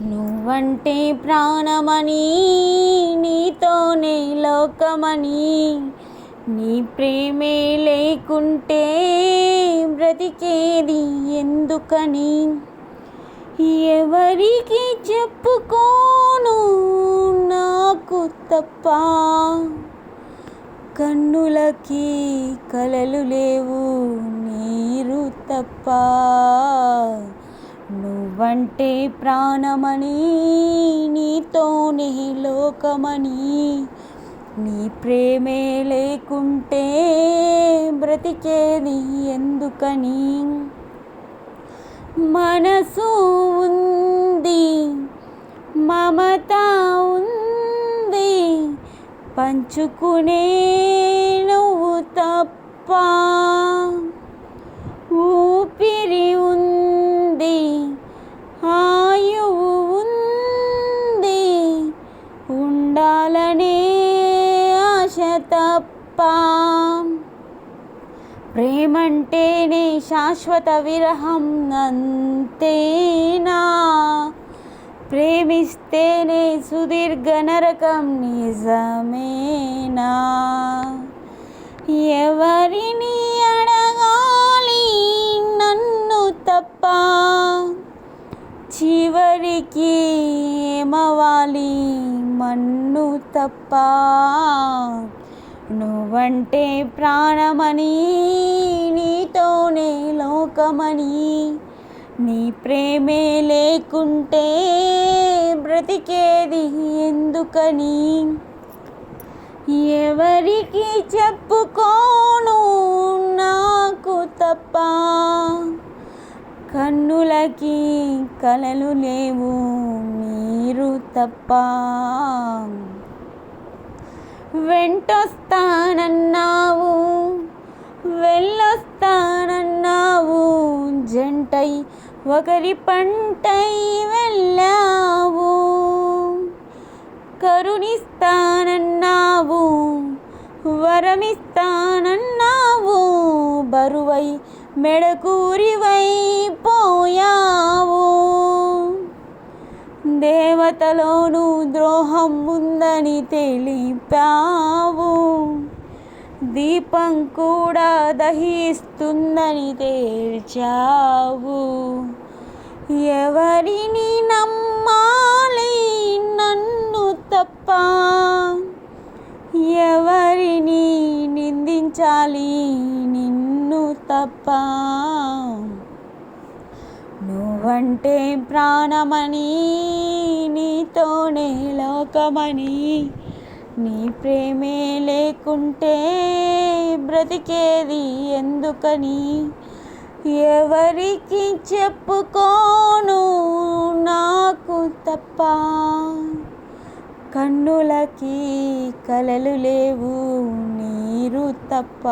నువ్వంటే ప్రాణమని, నీతోనే లోకమని, నీ ప్రేమే లేకుంటే బ్రతికేది ఎందుకని, ఎవరికి చెప్పుకోను నాకు తప్ప, కన్నులకి కలలు లేవు నీరు తప్ప. నువ్వంటే ప్రాణమని, నీతోనే లోకమని, నీ ప్రేమే లేకుంటే బ్రతికేది ఎందుకని, మనసు ఉంది మమత ఉంది, పంచుకునే నువ్వు తప్ప, ఊపిరి ఉంది ఆయువు ఉంది, ఉండాలనే ఆశ తప్ప. ప్రేమంటేనే శాశ్వత విరహం అంతేనా, ప్రేమిస్తేనే సుదీర్ఘ నరకం నిజమేనా, ఎవరిని అడగాలి నన్ను తప్ప, చివరికి ఏమవాలి మన్ను తప్ప. నువ్వంటే ప్రాణమని, నీతోనే లోకమని, నీ ప్రేమే లేకుంటే బ్రతికేది ఎందుకని, ఎవరికి చెప్పుకోను నాకు తప్ప, కన్నులకి కలలు లేవు నీరు తప్ప. వెంటొస్తానన్నావు వెళ్ళొస్తానన్నావు, జంటై ఒకరి పంటై వెళ్ళావు, కరుణిస్తానన్నావు వరమిస్తానన్నావు, బరువై మెడకూరివై పోయావు, దేవతలోనూ ద్రోహం ఉందని తెలిపావు, దీపం కూడా దహిస్తుందని తేల్చావు, ఎవరిని నమ్మాలి నన్ను తప్ప, ఎవరిని నిందించాలి నిన్ను తప్ప. నువ్వంటే ప్రాణమని, నీతోనే లోకమని, నీ ప్రేమే లేకుంటే బ్రతికేది ఎందుకని, ఎవరికి చెప్పుకోను నాకు తప్ప, కన్నులకి కలలు లేవు నీరు తప్ప.